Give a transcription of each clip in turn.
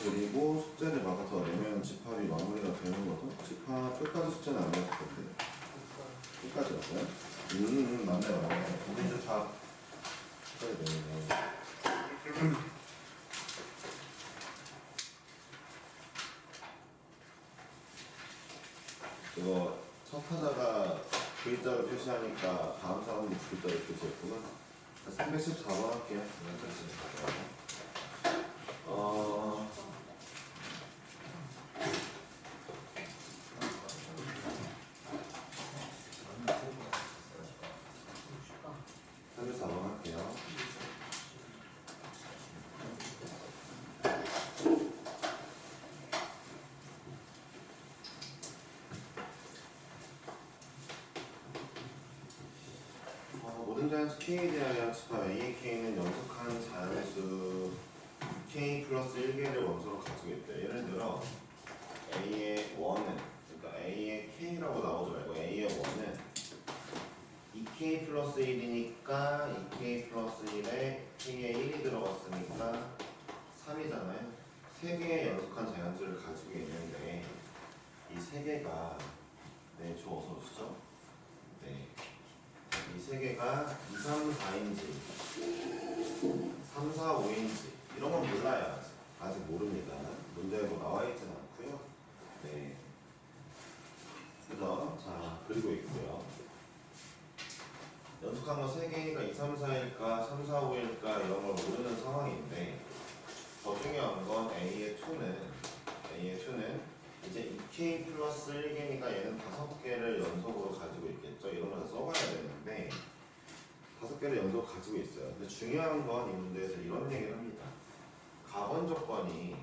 그리고 숙제를 막아서 내면 집합이 마무리가 되는 거죠. 집합 끝까지 숙제는 안 했을 건데. 끝까지였어요? 맞네. 근데 이제 다 끝까지 되네요. 이거 첫 타자가 V자를 표시하니까 다음 사람도 V자를 표시했구나. 314번 할게요. 314번. 할게요. 모든 자연수 K에 대하여 합집합 A의 K는 연속한 자연수 K 플러스 1개를 원소로 가지고 있대. 예를 들어 A의 1은, 그러니까 A의 K라고 나오지 말고 A의 1은 2K 플러스 1이니까 2K 플러스 1에 K에 1이 들어갔으니까 3이잖아요. 3개의 연속한 자연수를 가지고 있는데 이 3개가 저 어서 오시죠? 이 3개가 2, 3, 4인지 3, 4, 5인지 이런 건 몰라요. 아직 모릅니다. 문제로 나와 있진 않고요. 그죠? 자, 그리고 있고요. 연속한 거 3개니까 2, 3, 4일까 3, 4, 5일까 이런 걸 모르는 상황인데 더 중요한 건 A의 2는 이제 2K 플러스 1개니까 얘는 5개를 연속으로 가지고 있겠죠. 이런 걸 다 써봐야 되는데 5개를 연속 가지고 있어요. 근데 중요한 건 이 문제에서 이런 얘기를 합니다. 가번 조건이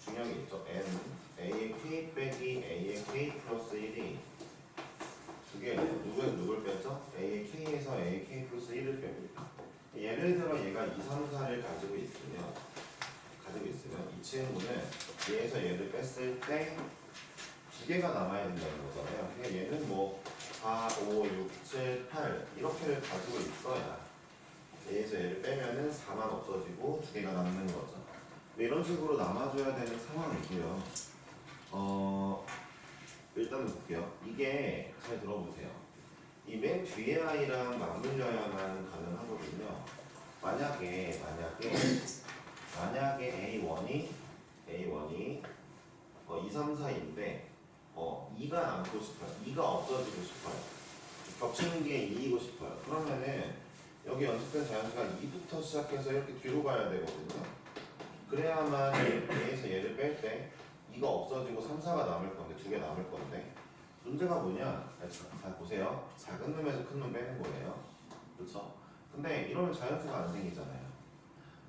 중요한 게 있죠. N, A의 K 빼기 A의 K 플러스 1이 두 개, 누굴 뺐죠? A의 K에서 A의 K 플러스 1을 뺍니다. 예를 들어 얘가 2, 3, 4를 가지고 있으면 이 친구는 얘에서 얘를 뺐을 때 두 개가 남아야 된다는 거잖아요. 그러니까 얘는 뭐 4, 5, 6, 7, 8 이렇게를 가지고 있어야 얘에서 얘를 빼면은 4만 없어지고 두 개가 남는 거죠. 이런 식으로 남아줘야 되는 상황이고요. 일단은 볼게요. 이게 잘 들어보세요. 이 맨 뒤에 아이랑 맞물려야만 가능하거든요. 만약에 A1이 2, 3, 4인데 2가 남고 싶어요. 2가 없어지고 싶어요. 겹치는 게 2이고 싶어요. 그러면은 여기 연속된 자연수가 2부터 시작해서 이렇게 뒤로 가야 되거든요. 그래야만 얘에서 얘를 뺄 때 2가 없어지고 3, 4가 남을 건데 2개 남을 건데 문제가 뭐냐? 잘 보세요. 작은 놈에서 큰 놈 빼는 거예요. 그렇죠? 근데 이러면 자연수가 안 생기잖아요.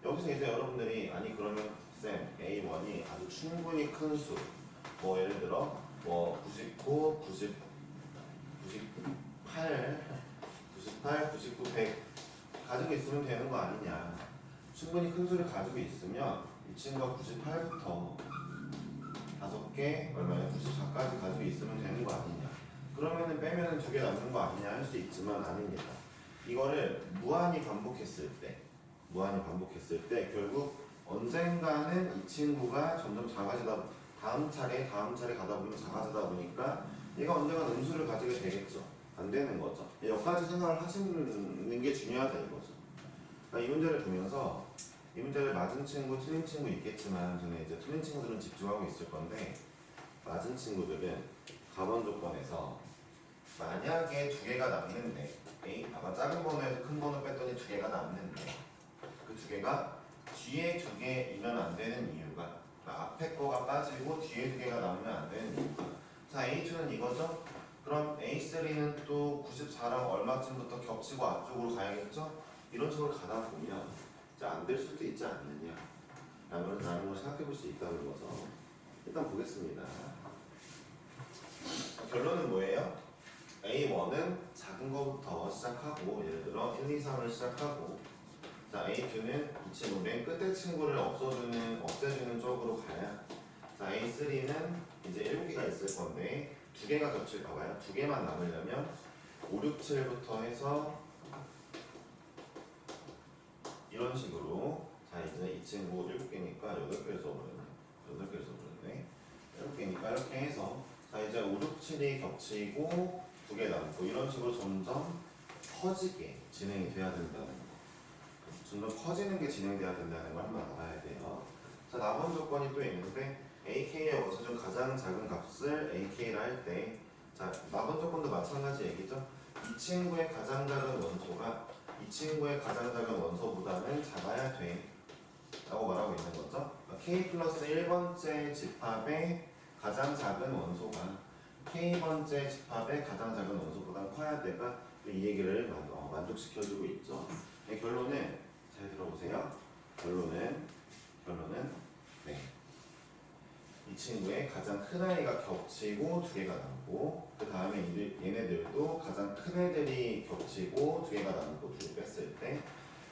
여기서 이제 여러분들이 아니 그러면 쌤 A1이 아주 충분히 큰 수 뭐 예를 들어 뭐 99, 98, 99, 100 가지고 있으면 되는 거 아니냐. 충분히 큰 수를 가지고 있으면 이 친구가 98부터 5개 얼마냐 94까지 가지고 있으면 되는 거 아니냐. 그러면은 빼면은 2개 남는 거 아니냐 할 수 있지만 아닙니다. 이거를 무한히 반복했을 때 결국 언젠가는 이 친구가 점점 작아지다 다음 차례 가다 보면 작아지다 보니까 얘가 언젠가 음수를 가지게 되겠죠. 안 되는 거죠. 여기까지 생각을 하시는 게 중요하다 이거죠. 그러니까 이 문제를 보면서 이 문제를 맞은 친구, 틀린 친구 있겠지만 저는 이제 틀린 친구들은 집중하고 있을 건데 맞은 친구들은 가번 조건에서 만약에 2개가 남는데 아까 작은 번호에서 큰 번호 뺐더니 2개가 남는데 그 2개가 뒤에 2개이면 안 되는 이유가 앞에 거가 빠지고 뒤에 2개가 남으면 안 되는 이유가 자 A2는 이거죠? 그럼 A3는 또 94랑 얼마쯤부터 겹치고 앞쪽으로 가야겠죠? 이런 식으로 가다 보면 안 될 수도 있지 않느냐 라는 걸 생각해 볼 수 있다는 거죠. 일단 보겠습니다. 결론은 뭐예요? A1은 작은 거부터 시작하고 예를 들어 1, 2, 3을 시작하고 자 A2는 이 친구 맨 끝에 친구를 없애주는 쪽으로 가야 자 A3는 이제 7개가 있을 건데 2개가 겹칠까 봐요. 2개만 남으려면 5, 6, 7부터 해서 이런 식으로 자 이제 이 친구 7개니까 8개를 써버렸네. 8개를 써버렸네. 7개니까 이렇게 해서 자 이제 5, 6, 7이 겹치고 2개 남고 이런 식으로 점점 커지게 진행이 돼야 된다는 거. 점점 커지는 게 진행돼야 된다는 걸 한번 알아야 돼요. 자 남은 조건이 또 있는데 AK의 원소 중 가장 작은 값을 AK라 할 때 자 남은 조건도 마찬가지 얘기죠. 이 친구의 가장 작은 원소가 이 친구의 가장 작은 원소보다는 작아야 돼 라고 말하고 있는 거죠. K 플러스 1번째 집합의 가장 작은 원소가 K번째 집합의 가장 작은 원소보다 커야 돼가 이 얘기를 만족시켜주고 있죠. 결론은 잘 들어보세요. 결론은 네. 이 친구의 가장 큰 아이가 겹치고 2개가 남고 그 다음에 얘네들도 가장 큰 애들이 겹치고 2개가 남고 2개 뺐을 때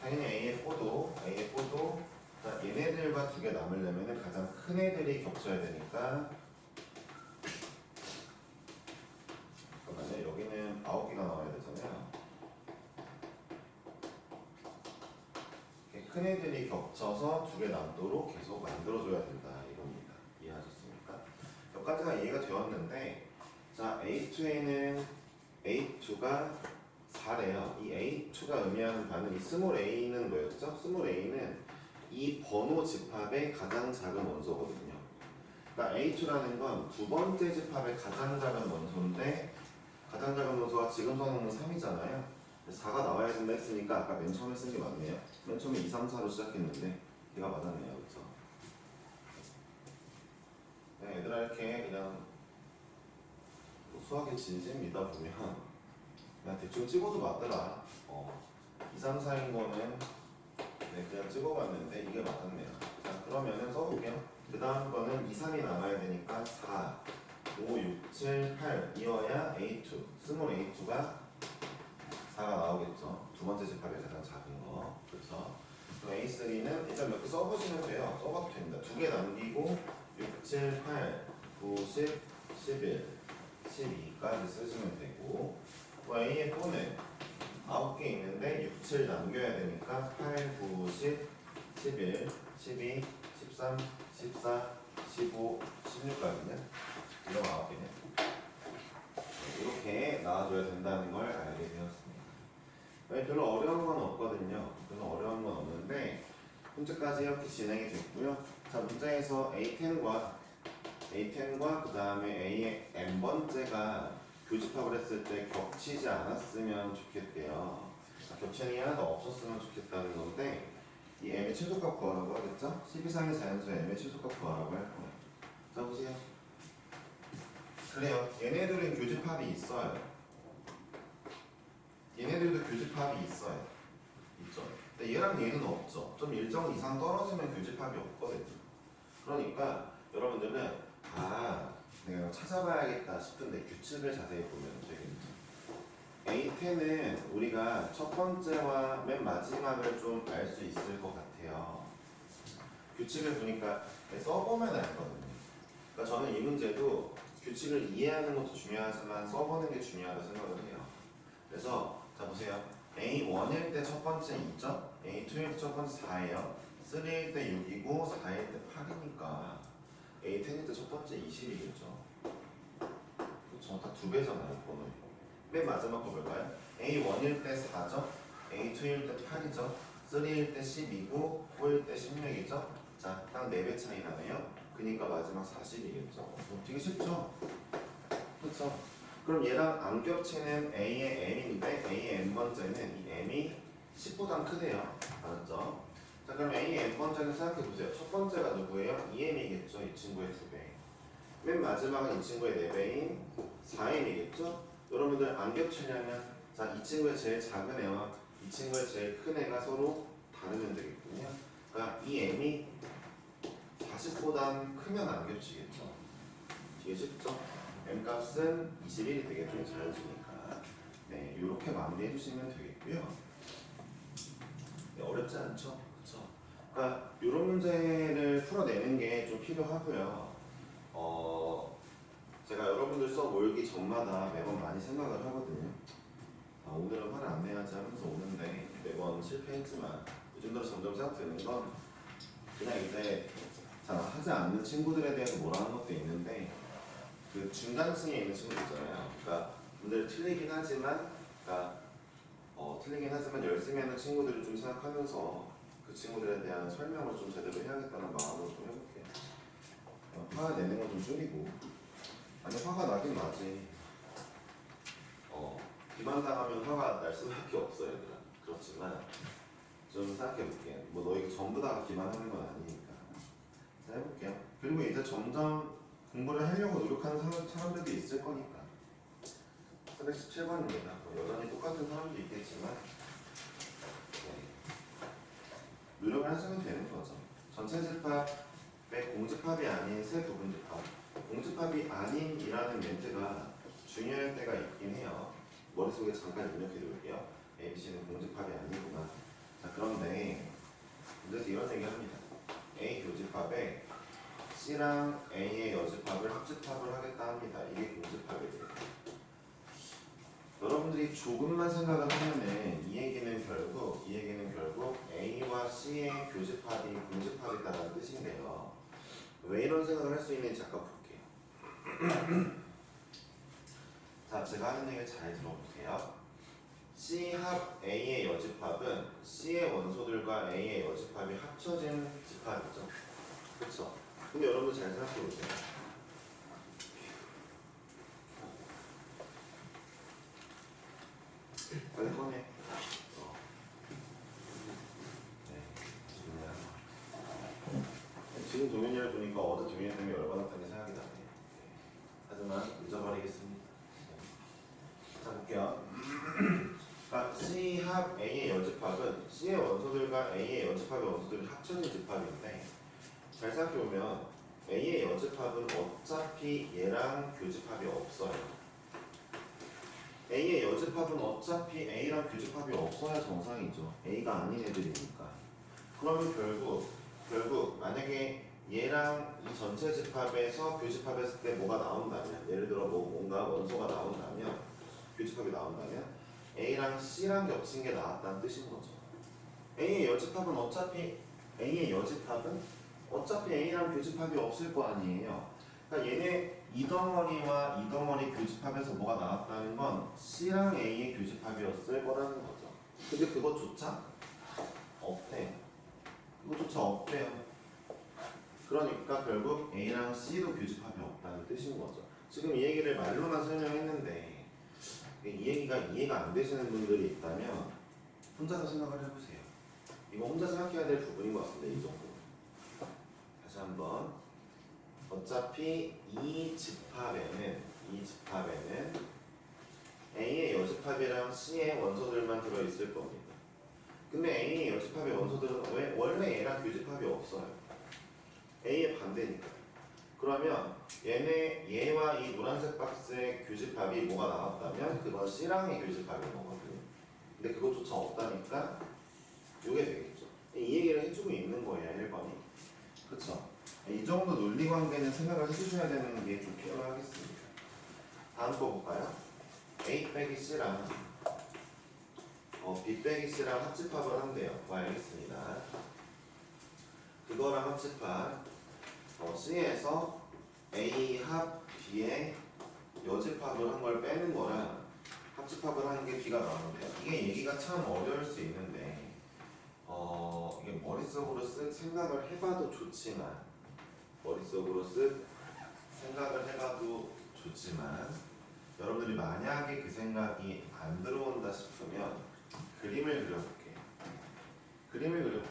당연히 AF4도 자, 얘네들과 2개 남으려면 가장 큰 애들이 겹쳐야 되니까 잠깐만요. 여기는 9개가 나와야 되잖아요. 큰 애들이 겹쳐서 2개 남도록 계속 만들어줘야 된다 이겁니다. 이해하셨습니까? 여기까지가 이해가 되었는데 자 A2에는 A2가 4래요. 이 A2가 의미하는 바는 이 스몰 a는 뭐였죠? 스몰 a는 이 번호 집합의 가장 작은 원소거든요. 그러니까 A2라는 건 2번째 집합의 가장 작은 원소인데 가장 작은 원소가 지금 선호는 3이잖아요. 4가 나와야 된다 했으니까 아까 맨 처음에 쓴 게 맞네요. 맨 처음에 2, 3, 4로 시작했는데 걔가 맞았네요. 그쵸? 그냥 얘들아 이렇게 그냥 수학의 진심 믿다 보면 그냥 대충 찍어도 맞더라. 2, 3, 4인 거는 네, 그냥 찍어봤는데 이게 맞았네요. 자 그러면은 써볼게요. 그 다음 거는 2, 3이 남아야 되니까 4, 5, 6, 7, 8 이어야 A2 스몰 A2가 4가 나오겠죠. 2번째 집합의 가장 작은 거. 그렇죠. A3는 일단 몇 개 써보시면 돼요. 써봐도 됩니다. 2개 남기고 6, 7, 8, 9, 10, 11, 12까지 쓰시면 되고 AF4는 9개 있는데 6, 7 남겨야 되니까 8, 9, 10, 11, 12, 13, 14, 15, 16까지는 이거 9개네. 이렇게 나와줘야 된다는 걸 알게 되었습니다. 별로 어려운 건 없거든요. 별로 어려운 건 없는데 현재까지 이렇게 진행이 됐고요. 자 문제에서 A10과 그 다음에 A의 n번째가 교집합을 했을 때 겹치지 않았으면 좋겠대요. 겹치는 게 하나도 없었으면 좋겠다는 건데 이 m의 최소값 구하라고 하겠죠? 12상의 자연수의 m의 최소값 구하라고 할 거예요. 자 보세요. 그래요. 얘네들은 교집합이 있어요. 얘네들도 교집합이 있어요. 있죠. 근데 얘랑 얘는 없죠. 좀 일정 이상 떨어지면 교집합이 없거든요. 그러니까 여러분들은 내가 찾아봐야겠다 싶은데 규칙을 자세히 보면 되겠죠. A10은 우리가 첫 번째와 맨 마지막을 좀 알 수 있을 것 같아요. 규칙을 보니까 써보면 알거든요. 그러니까 저는 이 문제도 규칙을 이해하는 것도 중요하지만 써보는 게 중요하다 생각을 해요. 그래서 자 보세요. A1일 때 첫 번째 2죠? A2일 때 첫 번째 4예요. 3일 때 6이고 4일 때 8이니까 A10일 때 첫 번째 20이겠죠. 그렇죠. 다 2배잖아요. 번호. 맨 마지막 거 볼까요? A1일 때 4죠? A2일 때 8이죠? 3일 때 10이고 4일 때 16이죠? 자, 딱 4배 차이 나네요. 그니까 마지막 40이겠죠. 되게 쉽죠? 그렇죠? 그럼 얘랑 안 겹치는 A의 M인데 A의 N번째는 이 M이 10보단 크대요. 알았죠? 자 그럼 A의 N번째는 생각해보세요. 첫 번째가 누구예요? 2M이겠죠. 이 친구의 2배. 맨 마지막은 이 친구의 4배인 4M이겠죠? 여러분들 안 겹치려면 자 이 친구의 제일 작은 애와 이 친구의 제일 큰 애가 서로 다르면 되겠군요. 그러니까 이 M이 40보단 크면 안 겹치겠죠. 이게 쉽죠? M값은 21이 되겠죠. 자연수니까. 네, 이렇게 마무리해 주시면 되겠고요. 네, 어렵지 않죠? 그렇죠? 그러니까 이런 문제를 풀어내는 게 좀 필요하고요. 제가 여러분들 수업 모이기 전마다 매번 많이 생각을 하거든요. 오늘은 화를 안 내야지 하면서 오는데 매번 실패했지만 요즘 들어 점점 생각드는 건 그냥 이제 잘 하지 않는 친구들에 대해서 뭐라 하는 것도 있는데 그 중간층에 있는 친구들 있잖아요. 그러니까 문제를 틀리긴 하지만 틀리긴 하지만 열심히 하는 친구들을 좀 생각하면서 그 친구들에 대한 설명을 좀 제대로 해야겠다는 마음으로 좀 해볼게요. 화 내는 건 좀 줄이고 아니 화가 나긴 나지. 기만당하면 화가 날 수밖에 없어요, 얘들아. 그렇지만 좀 생각해볼게요. 뭐 너희가 전부 다가 기만하는 건 아니니까. 자, 해볼게요. 그리고 이제 점점 공부를 하려고 노력하는 사람들도 있을 거니까. 417번입니다. 여전히 똑같은 사람도 있겠지만 노력을 하시면 되는 거죠. 전체 집합의 공집합이 아닌 세 부분 집합. 공집합이 아닌이라는 멘트가 중요할 때가 있긴 해요. 머릿속에 잠깐 입력해 둘게요. ABC는 공집합이 아니구나. 자, 그런데 문제에서 이런 얘기 합니다. A 교집합에 C랑 A의 여집합을 합집합을 하겠다 합니다. 이게 공집합이에요. 여러분들이 조금만 생각을 하면은 이 얘기는 결국 A와 C의 교집합이 공집합이다라는 뜻인데요. 왜 이런 생각을 할 수 있는지 잠깐 볼게요. 자, 제가 하는 얘기 잘 들어보세요. C 합 A의 여집합은 C의 원소들과 A의 여집합이 합쳐진 집합이죠. 그렇죠? 근데 여러분 잘 생각해 보세요. 빨리 꺼내. 지금 동현이를 보니까 어제 동현이 때문에 열받았던 게 생각이 나네. 하지만 잊어버리겠습니다. 자, 볼게요. 그러니까 C 합 A의 여집합은 C의 원소들과 A의 여집합의 원소들이 합쳐진 집합인데 잘 생각해보면 A의 여집합은 어차피 얘랑 교집합이 없어요. A의 여집합은 어차피 A랑 교집합이 없어야 정상이죠. A가 아닌 애들이니까. 그러면 결국 만약에 얘랑 이 전체 집합에서 교집합했을 때 뭐가 나온다면, 예를 들어 뭔가 원소가 나온다면, 교집합이 나온다면 A랑 C랑 겹친 게 나왔다는 뜻인 거죠. A의 여집합은 어차피 A랑 교집합이 없을 거 아니에요. 그러니까 얘네 이 덩어리와 이 덩어리 교집합에서 뭐가 나왔다는 건 C랑 A의 교집합이었을 거라는 거죠. 근데 그것조차 없대요. 그러니까 결국 A랑 C도 교집합이 없다는 뜻인 거죠. 지금 이 얘기를 말로만 설명했는데 이 얘기가 이해가 안 되시는 분들이 있다면 혼자서 생각을 해보세요. 이거 혼자 생각해야 될 부분인 것 같은데 이 정도. 다시 한번. 어차피 이 집합에는 A의 여집합이랑 C의 원소들만 들어있을 겁니다. 근데 A의 여집합의 원소들은 원래 얘랑 교집합이 없어요. A의 반대니까. 그러면 얘와 이 노란색 박스의 교집합이 뭐가 나왔다면 그건 C랑의 교집합인 거거든요. 근데 그것조차 없다니까 이게 되겠죠. 이 얘기를 해주고 있는 거예요, 1번이. 그쵸? 이 정도 논리관계는 생각을 해주셔야 되는 게 좀 필요하겠습니다. 다음 거 볼까요? A 빼기 C랑 B 빼기 C랑 합집합을 한대요. 알겠습니다. 그거랑 합집합 C에서 A 합 B의 여집합을 한 걸 빼는 거랑 합집합을 하는 게 B가 나오는데요. 이게 얘기가 참 어려울 수 있는데 이게 머릿속으로 생각을 해봐도 좋지만 여러분들이 만약에 그 생각이 안 들어온다 싶으면 그림을 그려볼게요. 그림을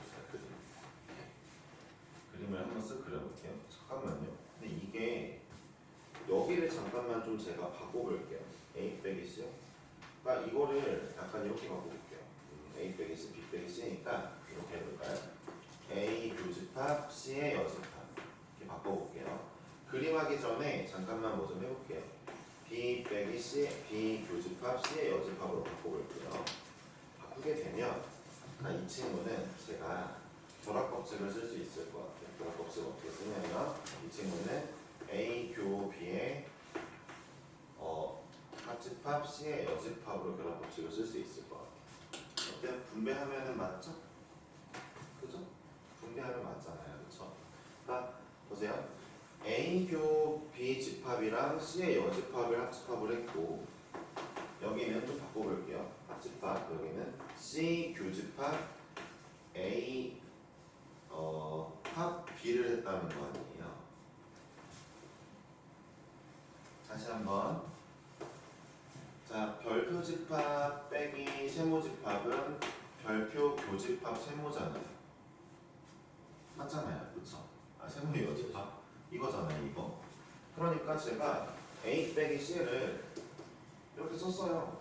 한번 쓱 그려볼게요. 잠깐만요. 근데 이게 여기를 잠깐만 좀 제가 바꿔볼게요. A 빼기 C요. 그러니까 이거를 약간 이렇게 바꿔볼게요. A 빼기 C, B 빼기 C니까 이렇게 해볼까요? A 교집합, C의 여집합 이렇게 바꿔볼게요. 그림하기 전에 잠깐만 뭐 좀 해볼게요. B 빼기 C, B 교집합, C의 여집합으로 바꿔볼게요. 바꾸게 되면 이 친구는 제가 결합법칙을 쓸 수 있을 것 같아요. 결합법칙 어떻게 쓰냐면 이 친구는 A 교 B의 합집합 C의 여집합으로 결합법칙을 쓸 수 있을 것 같아요. 어때요? 분배하면은 맞죠? 그죠? 분배하면 맞잖아요. 그쵸? 그러니까 보세요. A교 B 집합이랑 C의 여집합을 합집합을 했고 여기는 좀 바꿔볼게요. 합집합 여기는 C 교집합 A 합 B를 했다는 거 아니에요. 다시 한번 자 별표 집합 빼기 세모 집합은 별표 교집합 세모잖아요. 맞잖아요. 그쵸? 아 세모의 여집합 이거잖아요. 이거 그러니까 제가 A 빼기 C를 이렇게 썼어요.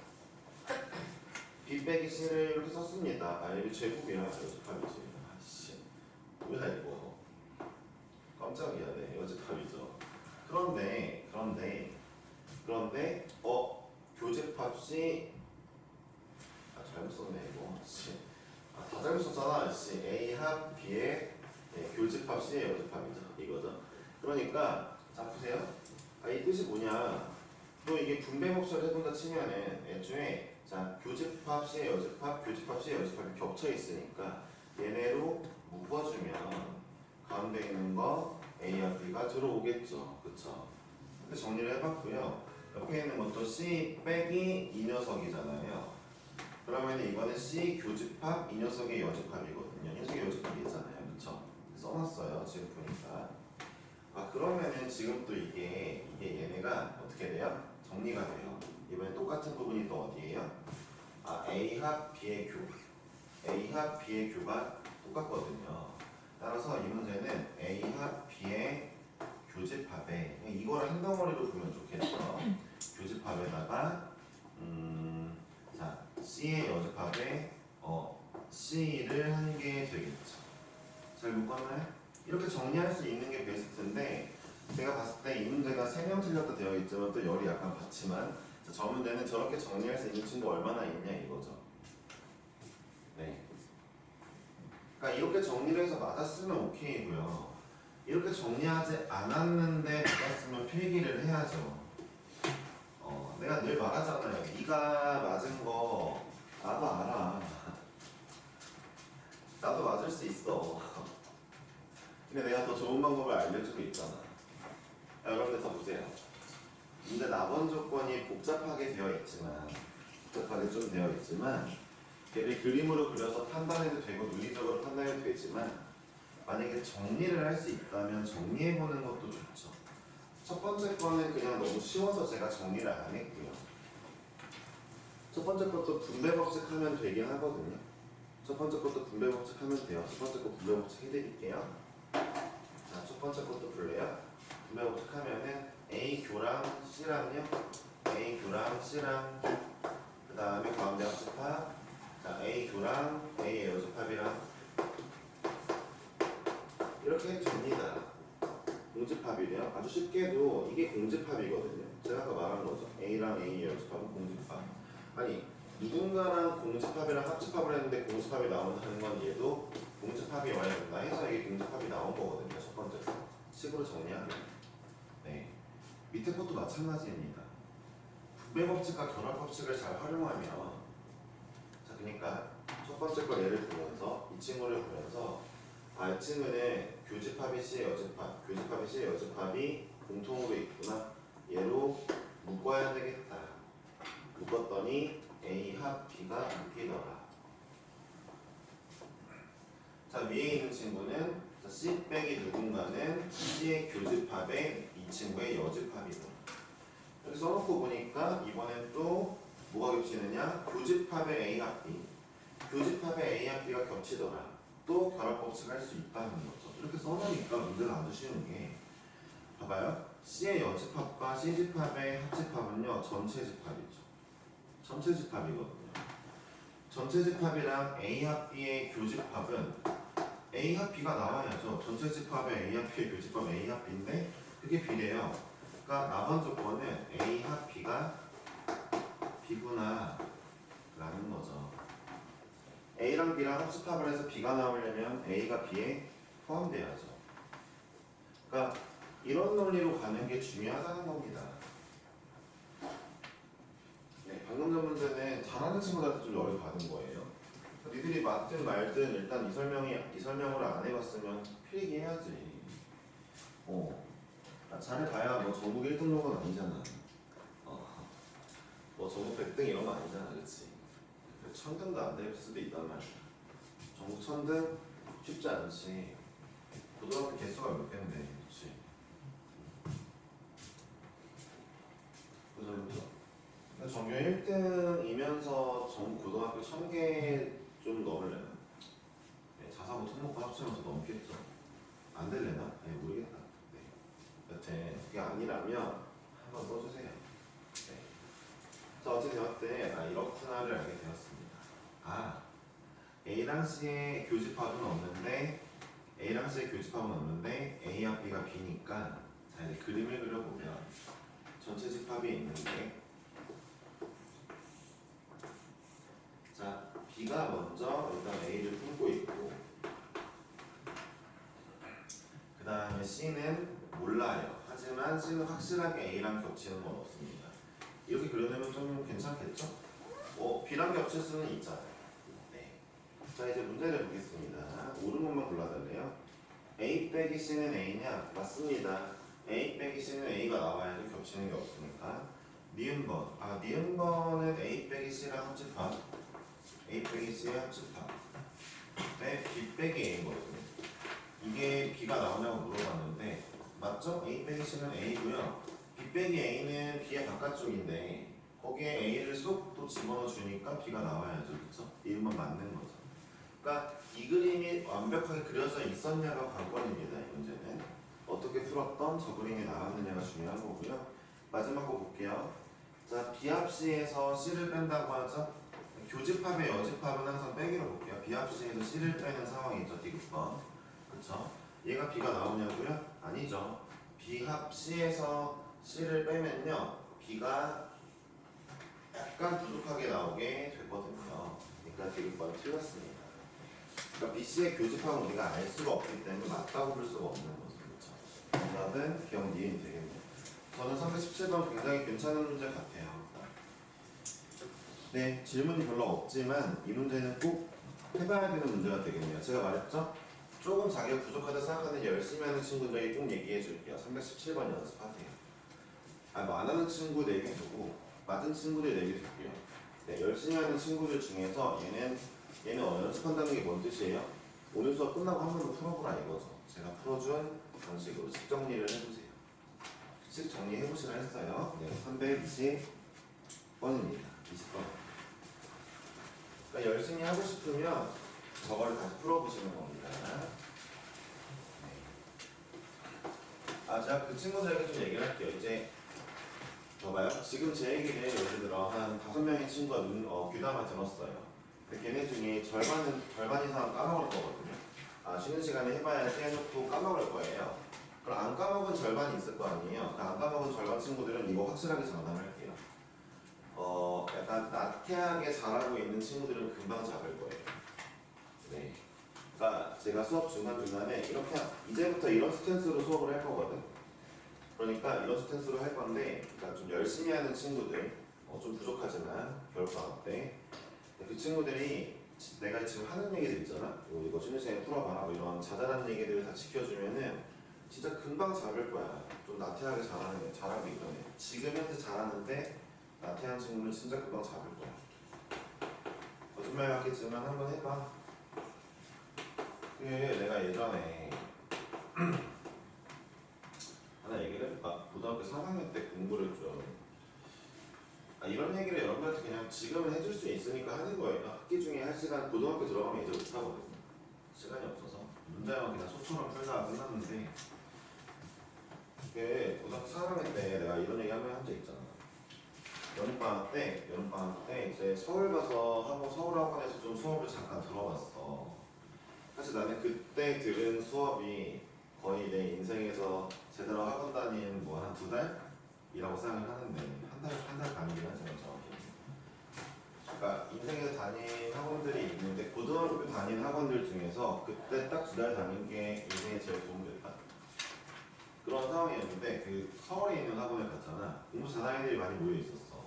B 빼기 C를 이렇게 썼습니다. 아 이거 제곱이야. 여집합이지. 아씨 뭐야 이거 깜짝이야. 네 여집합이죠. 그런데 교집합 C 잘못 썼네 이거. 다 잘못 썼잖아. A 합 B의 교집합 C의 여집합이죠. 이거죠. 그러니까 자 보세요. 이 뜻이 뭐냐? 또 이게 분배 법칙을 해본다 치면은 애초에 자 교집합 C의 여집합, 교집합 C의 여집합이 겹쳐 있으니까 얘네로 묶어주면 가운데 있는 거 A와 B가 들어오겠죠. 그쵸? 이렇게 정리를 해봤고요. 옆에 있는 것도 C 빼기 이 녀석이잖아요. 그러면 이거는 C 교집합 이 녀석의 여집합이거든요. 이 녀석의 여집합이잖아요. 그쵸? 써놨어요. 지금 보니까. 그러면은 지금 또 이게 얘네가 어떻게 돼요? 정리가 돼요. 이번에 똑같은 부분이 또 어디예요? A 합 B의 교. A 합 B의 교가 똑같거든요. 따라서 이 문제는 A 합 B의 교집합에 이거를 한 덩어리로 보면 좋겠죠. 교집합에다가 자 C의 여집합에 C를 한 개 되겠죠. 잘 묶었나요? 이렇게 정리할 수 있는 게 베스트인데 제가 봤을 때 이 문제가 3명 틀렸다 되어 있지만 또 열이 약간 받지만 저 문제는 저렇게 정리할 수 있는 친구 얼마나 있냐 이거죠. 네. 그러니까 이렇게 정리를 해서 맞았으면 오케이고요. 이렇게 정리하지 않았는데 맞았으면 필기를 해야죠. 내가 늘 말하잖아요. 네가 맞은 거 나도 알아. 나도 맞을 수 있어. 근데 내가 더 좋은 방법을 알려주고 있잖아. 여러분들 더 보세요. 문제 낙원 조건이 복잡하게 되어 있지만 복잡하게 좀 되어 있지만 걔를 그림으로 그려서 판단해도 되고 논리적으로 판단해도 되지만 만약에 정리를 할 수 있다면 정리해보는 것도 좋죠. 첫 번째 거는 그냥 너무 쉬워서 제가 정리를 안 했고요. 첫 번째 것도 분배 법칙 하면 되긴 하거든요. 첫 번째 것도 분배 법칙 하면 돼요. 첫 번째 거 분배 법칙 해드릴게요. 자, 첫 번째 것도 볼래요? 분배 법칙 하면은 A 교랑 C랑요. A 교랑 C랑 그 다음에 가운데 합집합. 자, A 교랑 A의 여집합이랑 이렇게 해도 됩니다. 공집합이래요. 아주 쉽게도 이게 공집합이거든요. 제가 아까 말한 거죠. A랑 A의 여집합은 공집합. 아니 누군가랑 공집합이랑 합집합을 했는데 공집합이 나온다는 건 얘도 공집합이 와야 된다 해서 이게 공집합이 나온 거거든요. 첫 번째 식으로 정리하면 네 밑에 것도 마찬가지입니다. 분배 법칙과 결합 법칙을 잘 활용하면 자 그러니까 첫 번째 거 예를 들면서 이 친구를 보면서 이 친구는 교집합이 C의 여집합, 교집합이 C의 여집합이 공통으로 있구나. 얘로 묶어야 되겠다. 묶었더니 A 합 B가 묶이더라. 자 위에 있는 친구는 C 빼기 누군가는 C의 교집합에 이 친구의 여집합이다. 여기 써놓고 보니까 이번엔 또 뭐가 겹치느냐? 교집합의 A 합 B. 교집합의 A 합 B가 겹치더라. 또 결합 법칙을 할 수 있다는 거죠. 이렇게 써놓으니까 문제가 아주 쉬운 게 봐봐요. C의 여집합과 C집합의 합집합은요 전체 집합이죠. 전체 집합이거든요. 전체 집합이랑 A 합 B의 교집합은 A 합 B가 나와야죠. 전체 집합의 A 합 B의 교집합 A 합 B인데 그게 B래요. 그러니까 나번 조건은 A 합 B가 B구나 라는 거죠. A랑 B랑 합집합을 해서 B가 나오려면 A가 B에 포함돼야죠. 그러니까 이런 논리로 가는 게 중요하다는 겁니다. 네, 방금 전 문제는 잘하는 친구들한테 좀 열을 받은 거예요. 니들이 맞든 말든 일단 이 설명을 안 해봤으면 필기 해야지. 잘해봐야 뭐 전국 1등 정도는 아니잖아. 뭐 전국 100등 이런 거 아니잖아, 그렇지? 1000등도 안 될 수도 있단 말이야. 전국 1000등 쉽지 않지. 고등학교 개수가 몇 개인데, 그렇지? 그죠? 전교 1등이면서 전국 고등학교 1000개 좀 넘을래나? 네, 자사고 특목고 합치면서 넘겠죠? 안 될래나? 네, 모르겠다. 네. 여튼 그게 아니라면 한번 써주세요. 네. 자, 어찌 되었대? 이렇구나를 알게 되었습니다. A랑 C의 교집합은 없는데 A랑 C의 교집합은 없는데 A와 B가 B니까 자, 이제 그림을 그려보면 전체 집합이 있는데 자, B가 먼저 일단 A를 품고 있고 그 다음에 C는 몰라요. 하지만 C는 확실하게 A랑 겹치는 건 없습니다. 이렇게 그려내면 좀 괜찮겠죠? B랑 겹칠 수는 있잖아요. 네. 자, 이제 문제를 보겠습니다. 옳은 것만 골라달래요. A 빼기 C는 A냐? 맞습니다. A 빼기 C는 A가 나와야지 겹치는 게 없으니까. 니은번. 니은번은 A 빼기 C랑 합집합. A 빼기 C의 합집합. 네, B 빼기 A거든요. 이게 B가 나오냐고 물어봤는데 맞죠? A 빼기 C는 A고요. B 빼기 A는 B의 바깥쪽인데 거기에 A를 쏙 또 집어넣어 주니까 B가 나와야죠. 그쵸? 이름만 맞는 거죠. 그러니까 이 그림이 완벽하게 그려져 있었냐가 관건입니다. 이 문제는. 어떻게 풀었던 저 그림이 나왔느냐가 중요한 거고요. 마지막 거 볼게요. 자, 비합시에서 C를 뺀다고 하죠. 교집합의 여집합은 항상 빼기로 볼게요. 비합시에서 C를 빼는 상황이죠. 디귿번. 그쵸? 얘가 B가 나오냐고요? 아니죠. 비합시에서 C를 빼면요. B가 약간 부족하게 나오게 되거든요. 그러니까 디귿번 틀렸습니다. 그러니까 BC의 교집합은 우리가 알 수가 없기 때문에 맞다고 볼 수가 없는 거죠. 그렇죠? 정답은 기억 니은이 되겠네요. 저는 317번 굉장히 괜찮은 문제 같아요. 네, 질문이 별로 없지만 이 문제는 꼭 해봐야 되는 문제가 되겠네요. 제가 말했죠? 조금 자기가 부족하다 생각하는 열심히 하는 친구들에게 꼭 얘기해 줄게요. 317번 연습하세요. 뭐 안 하는 친구 4개 두고 맞은 친구들 4개 줄게요. 네, 열심히 하는 친구들 중에서 얘는 연습한다는 게 뭔 뜻이에요? 오늘 수업 끝나고 한 번 더 풀어보라 이거죠. 제가 풀어준 방식으로 식 정리를 해보세요. 식 정리해보시라 했어요. 네, 320번입니다. 20번. 그러니까 열심히 하고 싶으면 저걸 다시 풀어보시는 겁니다. 네. 제가 그 친구들에게 좀 얘기를 할게요. 이제 봐봐요. 지금 제 얘기를 예를 들어 한 5명의 친구가 귀담아 들었어요. 근데 걔네 중에 절반 이상은 까먹을 거거든요. 쉬는 시간에 해봐야지 해놓고 까먹을 거예요. 그럼 안 까먹은 절반이 있을 거 아니에요. 안 까먹은 절반 친구들은 이거 확실하게 장담할게요. 약간 나태하게 잘하고 있는 친구들은 금방 잡을 거예요. 네. 그러니까 제가 수업 중간중간에 이렇게 이제부터 이런 스탠스로 수업을 할 거거든. 그러니까 이런 스탠스로 할 건데, 그러니까 좀 열심히 하는 친구들, 좀 부족하지만 겨울방학 때 그 친구들이 내가 지금 하는 얘기들 있잖아. 이거 쉬는 시간에 풀어봐라. 뭐 이런 자잘한 얘기들을 다 지켜주면은 진짜 금방 잡을 거야. 좀 나태하게 잘하고 있던 애. 지금 현재 잘하는데 나태한 친구는 진짜 금방 잡을 거야. 거짓말 같겠지만 한번 해봐. 내가 예전에 하나 얘기를 해볼까? 고등학교 3학년 때 공부를 좀 이런 얘기를 여러분한테 그냥 지금은 해줄 수 있으니까 하는 거예요. 학기 중에 할 시간 고등학교 들어가면 이제 못하거든요. 시간이 없어서 문제만 그냥 소처럼 풀다가 끝났는데 고등학교 3학년 때 내가 이런 얘기 한번 한 적 있잖아. 여름방학 때 이제 서울 가서 서울 학원에서 좀 수업을 잠깐 들어봤어. 사실 나는 그때 들은 수업이 거의 내 인생에서 제대로 학원 다닌 뭐 한 2달이라고 생각을 하는데 한 달 반이긴 하지만 정확히. 그러니까 인생에서 다닌 학원들이 있는데 고등학교 다닌 학원들 중에서 그때 딱 2달 다닌 게 인생에 제일 도움이 됐다. 그런 상황이었는데 그 서울에 있는 학원을 갔잖아. 공부 잘하는 애들이 많이 모여 있었어.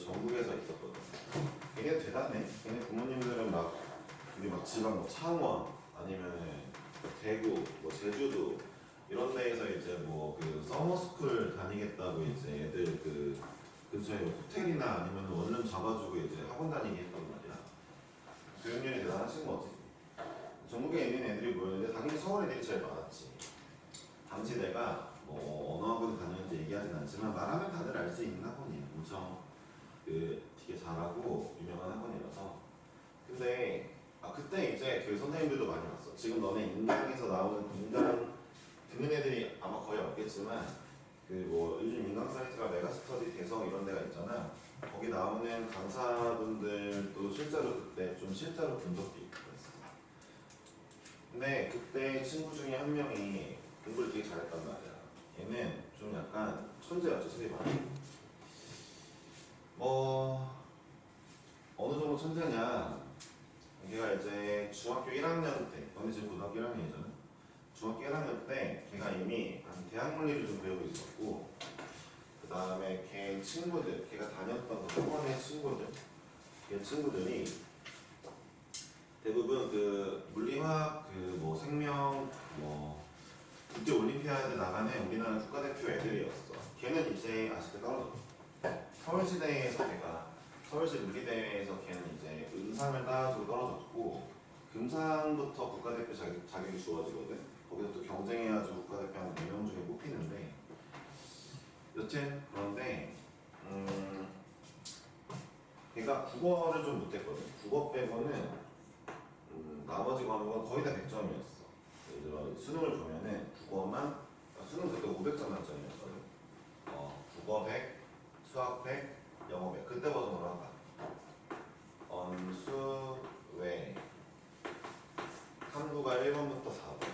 전국에서 있었거든. 걔네 대단해. 걔네 부모님들은 막 우리 막 지방 뭐 창원 아니면 대구 뭐 제주도 이런 데에서 이제 뭐 그 서머스쿨 다니겠다고 이제 애들 그 근처에 뭐 호텔이나 아니면 원룸 잡아주고 이제 학원 다니게 했단 말이야. 교육열이 대단하신 거지. 전국에 있는 애들이 모였는데 당연히 서울 애들이 제일 많았지. 당시 내가 뭐 어느 학원 다녔는지 얘기하진 않지만 말하면 다들 알 수 있는 학원이에요. 엄청 그 되게 잘하고 유명한 학원이라서. 근데 그때 이제 그 선생님들도 많이 왔어. 지금 너네 인강에서 나오는 인강 듣는 애들이 아마 거의 없겠지만 그 뭐 요즘 인강 사이트가 메가스터디 대성 이런 데가 있잖아. 거기 나오는 강사분들도 실제로 그때 좀 실제로 본 적도 있고 그랬어. 근데 그때 친구 중에 한 명이 공부를 되게 잘했단 말이야. 얘는 좀 약간 천재였죠, 소위 말해. 뭐 어느 정도 천재냐? 걔가 이제 중학교 1학년 때, 너네 지금 고등학교 1학년이잖아. 중학교 1학년 때 걔가 이미 대학 물리를 좀 배우고 있었고, 그 다음에 걔 친구들, 걔가 다녔던 그 학원의 친구들, 걔 친구들이 대부분 그 물리화학, 그 뭐 생명, 뭐 국제 올림피아드 나가는 우리나라 국가대표 애들이었어. 걔는 이제 아쉽게 떨어졌어. 서울시대에서 걔가 서울시 물리대회에서 걔는 이제 은상을 따가지고 떨어졌고 금상부터 국가대표 자격이 주어지거든. 거기서 또 경쟁해가지고 국가대표 한 4명 중에 뽑히는데 여튼 그런데 걔가 국어를 좀 못했거든. 국어 빼고는 나머지 과목은 거의 다 100점이었어. 예를 들어 수능을 보면은 국어만 수능 그때 500점 만점이었거든. 국어 100, 수학 100, 영어 100. 그때 버전으로 한다. 언수, 외, 탐구가 1번부터 4번.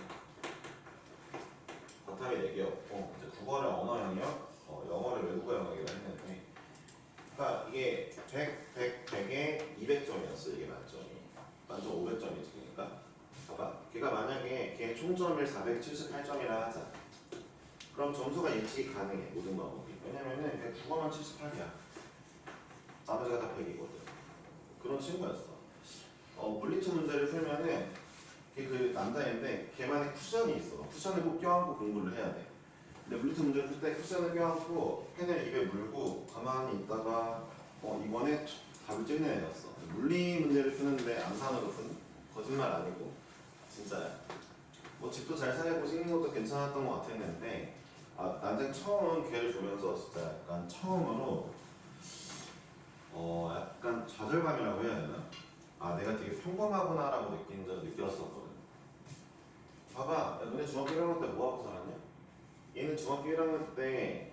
과탐이 4개였고 이제 국어를 언어 영역, 영어를 외국어 영역이라 했는데 그러니까 이게 100, 100, 100에 200점이었어. 이게 만점이. 만점 500점이지. 그러니까 봐봐. 걔가 만약에 걔 총점을 478점이라 하자. 그럼 점수가 예측이 가능해. 모든 과목이. 왜냐면은 걔 국어만 78이야. 나머지가 다 100이거든. 그런 친구였어. 물리투 문제를 풀면은 걔 그 남자인데 걔만의 쿠션이 있어. 쿠션을 꼭 껴안고 공부를 해야 돼. 근데 물리투 문제를 풀 때 쿠션을 껴안고 펜을 입에 물고 가만히 있다가 이번에 답을 찍는 애였어. 물리 문제를 푸는데 암산으로 푸는? 거짓말 아니고 진짜야. 뭐 집도 잘 살고 생긴 것도 괜찮았던 것 같았는데 난생 처음 걔를 보면서 진짜 약간 처음으로 약간 좌절감이라고 해야 되나? 내가 되게 평범하구나라고 느꼈었거든. 봐봐, 야, 너네 중학교 1학년 때 뭐 하고 살았냐? 얘는 중학교 1학년 때,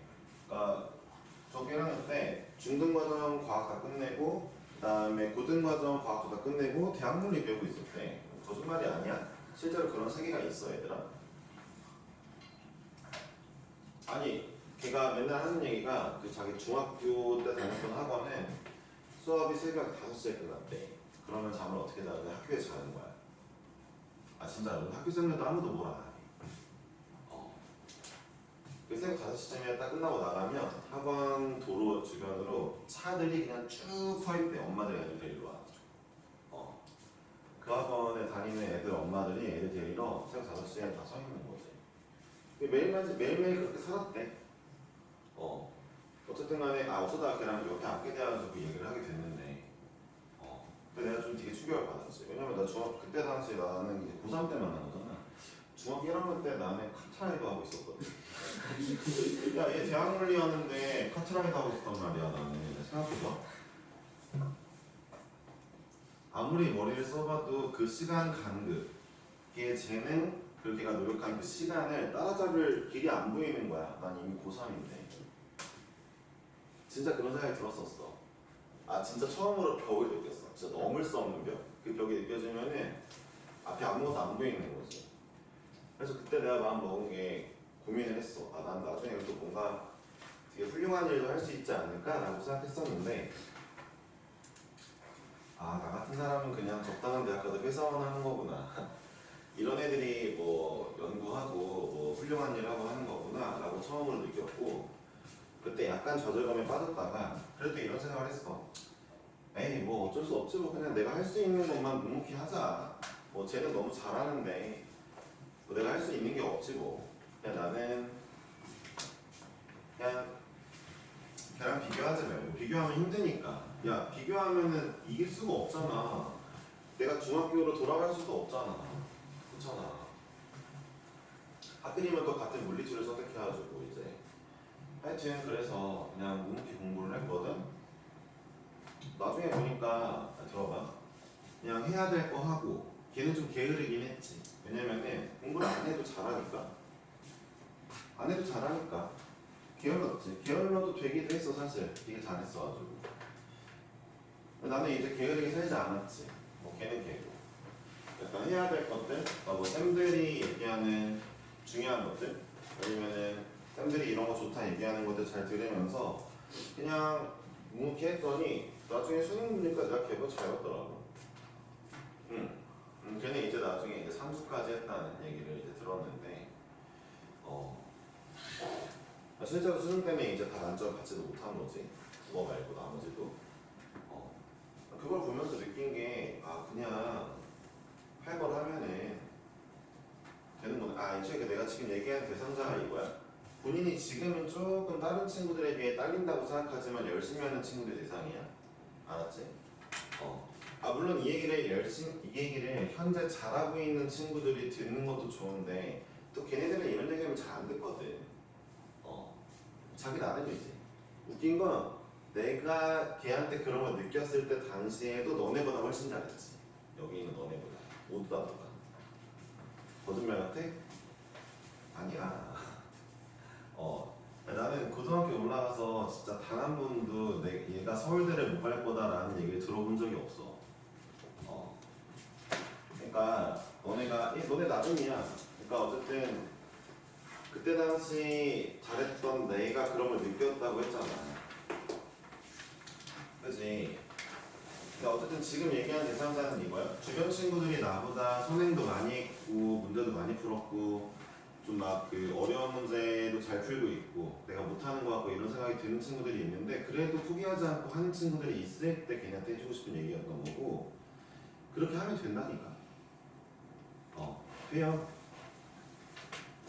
중학교 1학년 때 중등과정 과학 다 끝내고, 그 다음에 고등과정 과학도 다 끝내고 대학 물리 배우고 있었대. 거짓말이 아니야. 실제로 그런 세계가 있어, 얘들아. 아니, 걔가 맨날 하는 얘기가 그 자기 중학교 때 다녔던 학원은 수업이 새벽 5시에 끝났대. 그러면 잠을 어떻게 자는데 학교에서 자는 거야. 진짜로 학교 생활도 아무도 뭘 안 해. 그 새벽 5시쯤에 딱 끝나고 나가면 학원 도로 주변으로 차들이 그냥 쭉 서 있대. 엄마들이 애들 데리러 와가지고. 그 학원에 다니는 애들 엄마들이 애들 데리러 새벽 5시에 다 서 있는 거지. 매일매일 그렇게 살았대. 어쨌든 간에 어쩌다가 걔랑 옆에 앉게 돼가지고 그 얘기를 하게 됐는데 근데 내가 좀 되게 충격을 받았지. 왜냐면 나 그때 당시 나는 이제 고3 때 만난 거잖아. 중학교 1학년 때 나는 카트라이더 하고 있었거든. 야, 얘 대학 물리하는데 카트라이더 하고 있었단 말이야. 나는 생각해봐. 아무리 머리를 써봐도 그 시간 간극, 걔 재능, 그리고 걔가 노력한 그 시간을 따라잡을 길이 안 보이는 거야. 난 이미 고3인데. 진짜 그런 생각이 들었었어. 진짜 처음으로 벽을 느꼈어. 진짜 넘을 수 없는 벽. 그 벽이 느껴지면은 앞에 아무것도 안 보이는 거지. 그래서 그때 내가 마음 먹은 게 고민을 했어. 난 나중에 또 뭔가 되게 훌륭한 일도 할 수 있지 않을까라고 생각했었는데 나 같은 사람은 그냥 적당한 대학 가서 회사원 하는 거구나. 이런 애들이 뭐 연구하고 뭐 훌륭한 일 하고 하는 거구나 라고 처음으로 느꼈고 그때 약간 좌절감에 빠졌다가 그래도 이런 생각을 했어. 에이 뭐 어쩔 수 없지 뭐 그냥 내가 할 수 있는 것만 묵묵히 하자. 뭐 쟤는 너무 잘하는데 뭐 내가 할 수 있는 게 없지 뭐. 그냥 나는 그냥 걔랑 비교하지 말고. 비교하면 힘드니까. 야 비교하면은 이길 수가 없잖아. 내가 중학교로 돌아갈 수도 없잖아. 그렇잖아. 하필이면 또 같은 물리치를 선택해가지고 이제 하여튼 그래서 그냥 묵묵히 공부를 했거든. 나중에 보니까 들어봐. 그냥 해야 될 거 하고 걔는 좀 게으르긴 했지. 왜냐면은 공부를 안 해도 잘하니까. 안 해도 잘하니까. 게을렀지. 게을러도 되기도 했어 사실. 되게 잘했어가지고. 나는 이제 게으르게 살지 않았지. 뭐 걔는 걔고. 약간 해야 될 것들, 뭐 쌤들이 얘기하는 중요한 것들, 아니면은 쌤들이 이런 거 좋다 얘기하는 것들 잘 들으면서 그냥 묵묵히 했더니 나중에 수능 보니까 내가 걔보다 잘 봤더라고. 걔는 이제 나중에 이제 삼수까지 했다는 얘기를 이제 들었는데, 실제로 수능 때문에 이제 다 만점 받지도 못한 거지. 국어 말고 나머지도. 그걸 보면서 느낀 게, 그냥 할 걸 하면은 되는 거네. 애초에 내가 지금 얘기하는 대상자가 이거야. 본인이 지금은 조금 다른 친구들에 비해 딸린다고 생각하지만 열심히 하는 친구들 대상이야. 알았지? 물론 이 얘기를 현재 잘하고 있는 친구들이 듣는 것도 좋은데 또 걔네들은 이런 얘기하면 잘 안 듣거든. 자기 나름이지. 웃긴 건 내가 걔한테 그런 걸 느꼈을 때 당시에도 너네보다 훨씬 잘했지. 여기 있는 너네보다. 모두 다 너가. 거짓말 같아? 아니야. 나는 고등학교 올라가서 진짜 단 한 번도 얘가 서울대를 못 갈 거다라는 얘기를 들어본 적이 없어. 그러니까 너네 나름이야. 그러니까 어쨌든 그때 당시 잘했던 내가 그런 걸 느꼈다고 했잖아. 그지? 근데 어쨌든 지금 얘기하는 대상자는 이거야. 주변 친구들이 나보다 선행도 많이 했고 문제도 많이 풀었고 좀 막 그 어려운 문제도 잘 풀고 있고 내가 못하는 거 같고 이런 생각이 드는 친구들이 있는데 그래도 포기하지 않고 하는 친구들이 있을 때 걔네한테 해주고 싶은 얘기였던 거고 그렇게 하면 된다니까. 돼요.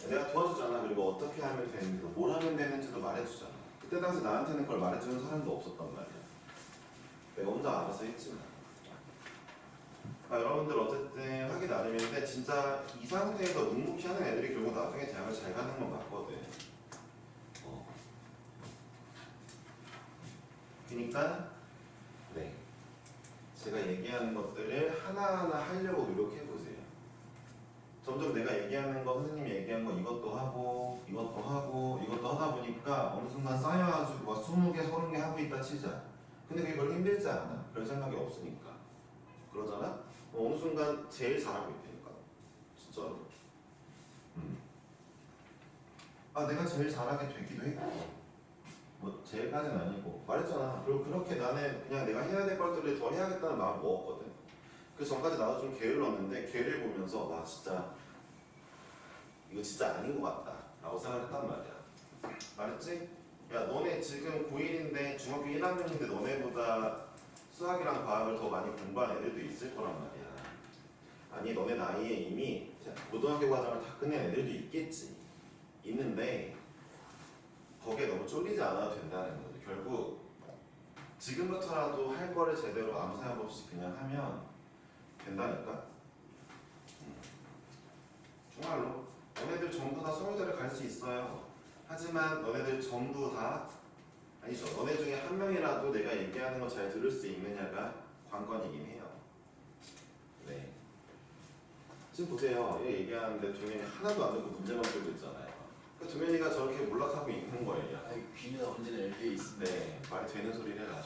내가 도와주잖아. 그리고 어떻게 하면 되는지도 뭘 하면 되는지도 말해주잖아. 그때 당시 나한테는 그걸 말해주는 사람도 없었단 말이야. 내가 혼자 알아서 했지만. 여러분들 어쨌든 하기 나름인데 진짜 이 상태에서 묵묵히 하는 애들이 결국 나중에 대학을 잘 가는 건 맞거든. 그러니까 네 제가 얘기하는 것들을 하나하나 하려고 노력해보세요. 점점 내가 얘기하는 거 선생님이 얘기한 거 이것도 하고 이것도 하고 이것도 하다 보니까 어느 순간 쌓여가지고 막 20개 30개 하고 있다 치자. 근데 그게 별로 힘들지 않아. 별 생각이 없으니까. 그러잖아? 어느 순간 제일 잘하고 있다니까. 진짜로. 내가 제일 잘하게 되기도 했고 뭐 제일까지는 아니고 말했잖아. 그리고 그렇게 나는 그냥 내가 해야 될 것들을 더 해야겠다는 마음을 먹었거든. 그 전까지 나도 좀 게을렀는데 걔를 보면서 나 진짜 이거 진짜 아닌 것 같다 라고 생각했단 말이야. 말했지? 야 너네 지금 고1인데 중학교 1학년인데 너네보다 수학이랑 과학을 더 많이 공부한 애들도 있을 거란 말이야. 아니 너네 나이에 이미 고등학교 과정을 다 끝낸 애들도 있겠지. 있는데 거기에 너무 쫄리지 않아도 된다는 거지. 결국 지금부터라도 할 거를 제대로 아무 생각 없이 그냥 하면 된다니까. 정말로 너네들 전부 다 서울대를 갈 수 있어요. 하지만 너네들 전부 다 아니죠. 너네 중에 한 명이라도 내가 얘기하는 거 잘 들을 수 있느냐가 관건이긴 해요. 네. 지금 보세요. 얘 얘기하는데 동현이 하나도 안 듣고 문제만 풀고 있잖아요. 그 동현이가 저렇게 몰락하고 있는 거예요. 귀는 언제나 열려 있습니다. 네, 말이 되는 소리를 해라.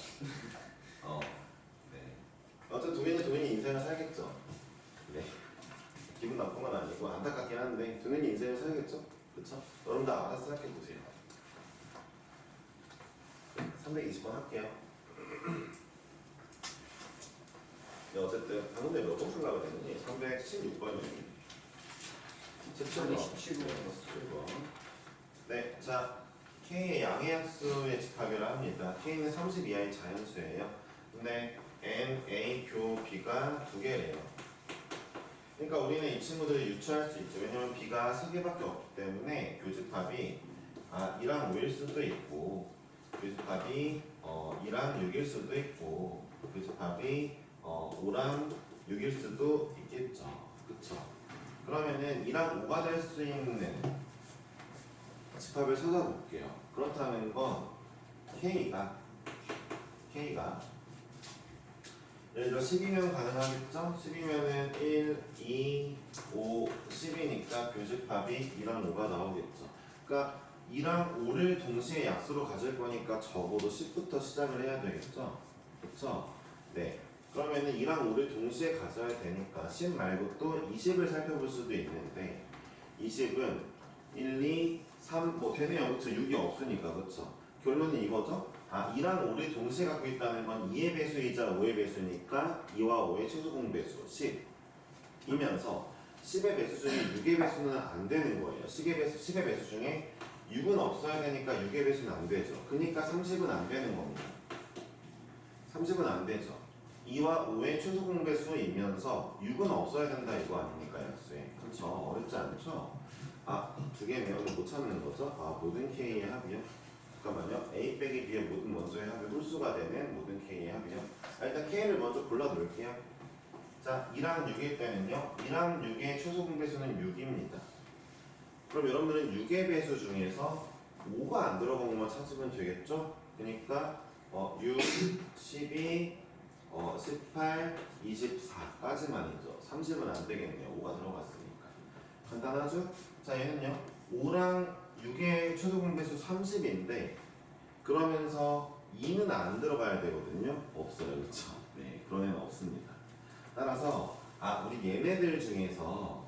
네. 어쨌든 동현이 인생을 살겠죠. 네. 기분 나쁜 건 아니고 안타깝긴 한데 동현이 인생을 살겠죠. 그렇죠? 여러분들 알아서 생각해 보세요. 320번 할게요. 네, 어쨌든 방금 전에 몇번 풀라고 했더니 316번이에요. 17번. 네, 자 K의 양의 약수의 집합이라 합니다. K는 30 이하의 자연수예요. 근데 N, A, 교, B가 두 개래요. 그러니까 우리는 이 친구들을 유추할 수 있죠. 왜냐면 B가 세 개밖에 없기 때문에 교집합이 2랑 5일 수도 있고, 교집합이 2랑 6일 수도 있고, 교집합이 5랑 6일 수도 있겠죠. 그쵸? 그러면은 2랑 5가 될 수 있는 집합을 찾아볼게요. 그렇다는 건 K가 예를 들어 10이면 가능하겠죠? 10이면은 1, 2, 5, 10이니까 교집합이 2랑 5가 나오겠죠. 그러니까 2랑 5를 동시에 약수로 가질 거니까 적어도 10부터 시작을 해야 되겠죠? 그렇죠? 네. 그러면은 2랑 5를 동시에 가져야 되니까 10 말고 또 20을 살펴볼 수도 있는데 20은 1, 2, 3, 뭐 되네요. 그렇죠? 6이 없으니까. 그렇죠? 결론은 이거죠? 2랑 5를 동시에 갖고 있다는 건 2의 배수이자 5의 배수니까 2와 5의 최소 공배수 10이면서 10의 배수 중에 6의 배수는 안 되는 거예요. 10의 배수 중에 6은 없어야 되니까 6의 배수는 안 되죠. 그러니까 30은 안 되는 겁니다. 30은 안 되죠. 2와 5의 최소 공배수이면서 6은 없어야 된다 이거 아닙니까 약수에. 그렇죠. 어렵지 않죠. 두 개네요. 이거 못 찾는 거죠. 모든 K의 합이요. 잠깐만요. A 빼기 B의 모든 원소의 합이 홀수가 되는 모든 K의 합이요. 일단 K를 먼저 골라 놓을게요. 자, 2랑 6일 때는요. 2랑 6의 최소 공배수는 6입니다. 그럼 여러분들은 6의 배수 중에서 5가 안 들어간 것만 찾으면 되겠죠? 그러니까 6, 12, 18, 24까지만이죠. 30은 안 되겠네요. 5가 들어갔으니까. 간단하죠? 자, 얘는요. 5랑 6의 최소 공배수 30인데 그러면서 2는 안 들어가야 되거든요. 없어요. 그렇죠? 네, 그런 애는 없습니다. 따라서 우리 얘네들 중에서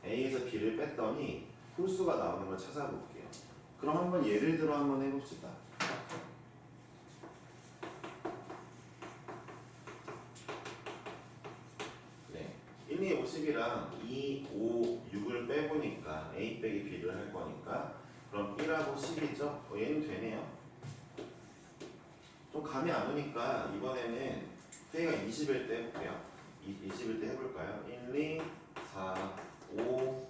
A에서 B를 뺐더니 홀수가 나오는 걸 찾아볼게요. 그럼 한번 예를 들어 한번 해봅시다. 네, 1, 2, 5, 10이랑 2, 5, 6을 빼보니까 A 빼기 B를 할 거니까 그럼 1하고 10이죠? 얘는 되네요. 좀 감이 안 오니까 이번에는 K가 20일 때 해볼게요. 20일 때 해볼까요? 1, 2, 4, 5,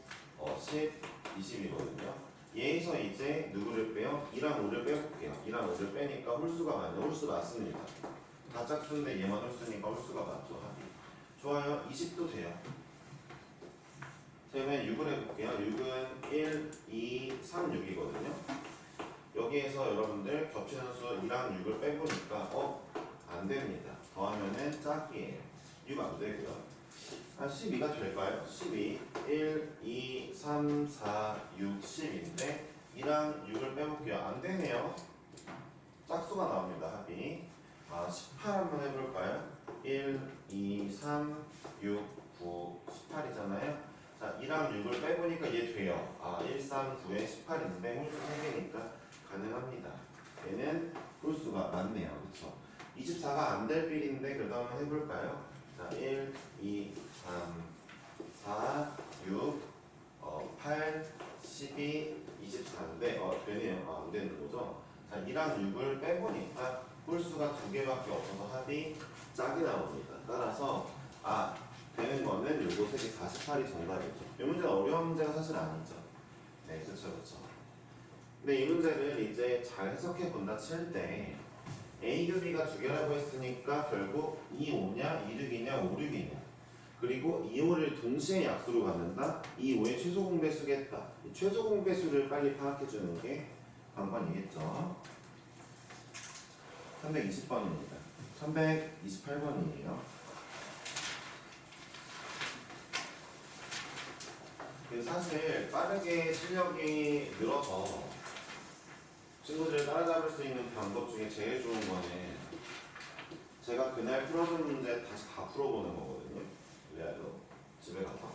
10, 20이거든요. 얘에서 이제 누구를 빼요? 2랑 5를 빼볼게요. 2랑 5를 빼니까 홀수가 맞네. 홀수 맞습니다. 다 짝수인데 얘만 홀수니까 홀수가 맞죠. 합이. 좋아요. 20도 돼요. 그러면 6을 해볼게요. 6은 1, 2, 3, 6이거든요. 여기에서 여러분들 겹치는 수 2랑 6을 빼보니까 안 됩니다. 더하면은 짝이에요. 6 안 되고요. 12가 될까요? 12, 1, 2, 3, 4, 6, 10인데 2랑 6을 빼볼게요. 안 되네요. 짝수가 나옵니다. 합이. 18 한번 해볼까요? 1, 2, 3, 6, 9, 18이잖아요. 자, 2랑 6을 빼보니까 얘 돼요. 1, 3, 9에 18인데 홀수 3개니까 가능합니다. 얘는 홀수가 맞네요. 그렇죠? 24가 안 될 빌인데 그래도 한번 해볼까요? 자, 1, 2, 3, 4, 6, 8, 12, 24인데 되네요. 안 되는 거죠? 자, 2랑 6을 빼보니까 홀수가 두 개밖에 없어서 합이 짝이 나옵니다. 따라서 되는 거는 요거 색이 48이 정답이죠. 이 문제는 어려운 문제가 사실 아니죠. 네, 그렇죠. 근데 이 문제를 이제 잘 해석해 본다 칠 때 A, B가 두 개라고 했으니까 결국 2, 5냐, 2, 6이냐, 5, 6이냐. 그리고 2, 5를 동시에 약수로 갖는다. 2, 5의 최소 공배수겠다. 이 최소 공배수를 빨리 파악해 주는 게 관건이겠죠. 320번입니다. 328번이에요. 사실 빠르게 실력이 늘어서 친구들을 따라잡을 수 있는 방법 중에 제일 좋은 거는 제가 그날 풀어준 문제 다시 다 풀어보는 거거든요. 그래도 집에 가서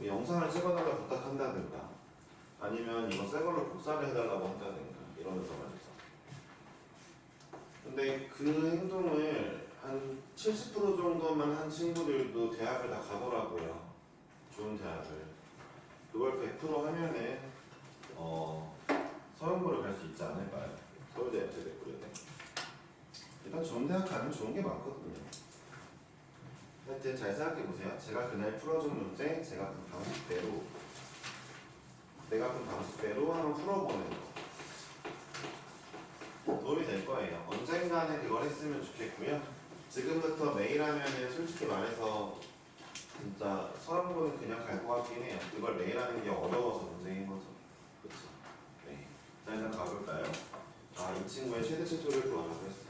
영상을 찍어달라고 부탁한다든가 아니면 이거 새 걸로 복사를 해달라고 한다든가 이러면서 말이죠. 근데 그 행동을 한 70% 정도만 한 친구들도 대학을 다 가더라고요. 좋은 대학을. 그걸 100% 하면은 서영고를 갈 수 있지 않을까요? 서울대, 연세대, 고려대. 일단 좋은 대학 가면 좋은 게 많거든요. 하여튼 잘 생각해보세요. 제가 그날 풀어준 문제, 제가 그 방식대로 내가 그 방식대로 한번 풀어보는 거 도움이 될 거예요. 언젠가는 그걸 했으면 좋겠고요. 지금부터 매일 하면은 솔직히 말해서 진짜 서른분은 그냥 갈 것 같긴 해요. 그걸 매일 하는 게 어려워서 문제인 거죠. 그렇죠? 네. 자, 일단 가볼까요? 아, 이 친구의 최대 최소를 구하라고 했어.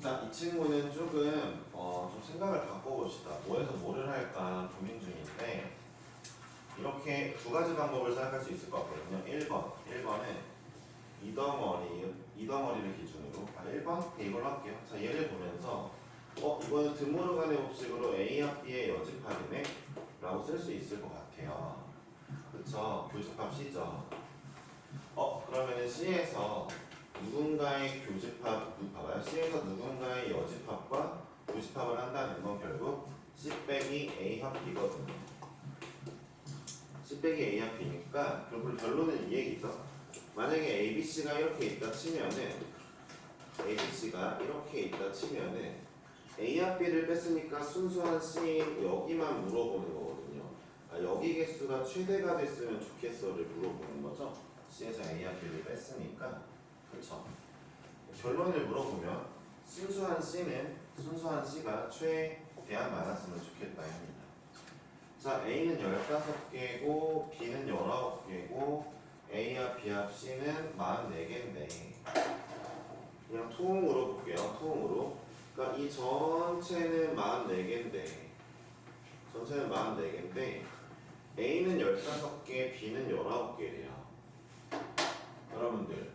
자, 이 친구는 조금 좀 생각을 바꿔봅시다. 뭐에서 뭐를 할까 고민 중인데 이렇게 두 가지 방법을 생각할 수 있을 것 같거든요. 1번은 이덩어리를 기준으로 1번? 네, 이걸로 할게요. 자, 얘를 보면서 이거는 드모르간의 법칙으로 A와 B의 여집합이네 라고 쓸 수 있을 것 같아요. 그쵸? 교집합 C죠. 그러면은 C에서 누군가의 봐봐요. C에서 누군가의 여집합과 교집합을 한다는 건 결국 C 빼기 A와 B거든요. C 빼기 A와 B니까 그럼 결론은 이 얘기죠. 만약에 ABC가 이렇게 있다 치면은 A와 B를 뺐으니까 순수한 C 여기만 물어보는 거거든요. 여기 개수가 최대가 됐으면 좋겠어를 물어보는 거죠. C에서 A와 B를 뺐으니까 그렇죠. 결론을 물어보면 순수한 C가 최대한 많았으면 좋겠다 합니다. 자, A는 15개고 B는 19개고 A와 B합 C는 44개인데 그냥 통으로 볼게요. 통으로. 그러니까 이 전체는 44개인데 A는 15개, B는 19개래요. 여러분들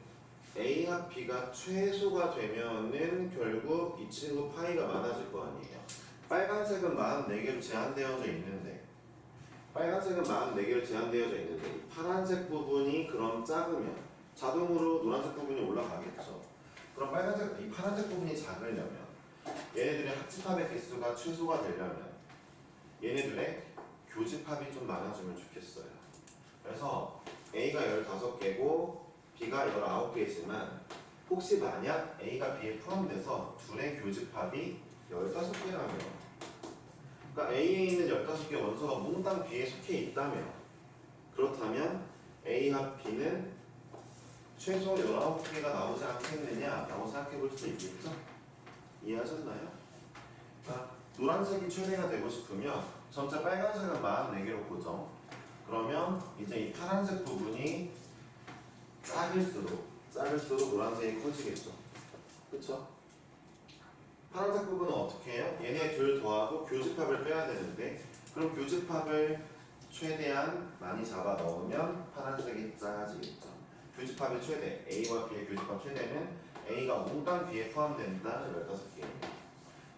A와 B가 최소가 되면은 결국 이 친구 파이가 많아질 거 아니에요. 빨간색은 44개로 제한되어져 있는데 이 파란색 부분이 그럼 작으면 자동으로 노란색 부분이 올라가겠죠. 그럼 이 파란색 부분이 작으려면 얘네들의 합집합의 개수가 최소가 되려면 얘네들의 교집합이 좀 많아지면 좋겠어요. 그래서 A가 15개고 B가 19개지만 혹시 만약 A가 B에 포함돼서 둘의 교집합이 15개라면 그러니까 A에 있는 15개 원소가 몽땅 B에 속해 있다면 그렇다면 A와 B는 최소 19개가 나오지 않겠느냐라고 생각해 볼 수 있겠죠? 이해하셨나요? 그러니까 노란색이 최대가 되고 싶으면 전체 빨간색은 44개로 보죠. 그러면 이제 이 파란색 부분이 작을수록 노란색이 커지겠죠. 그쵸? 파란색 부분은 어떻게 해요? 얘네 둘 더하고 교집합을 빼야 되는데 그럼 교집합을 최대한 많이 잡아 넣으면 파란색이 작아지겠죠. 교집합의 최대, A와 B의 교집합 최대는 A가 몽땅 B에 포함된다 15개입니다.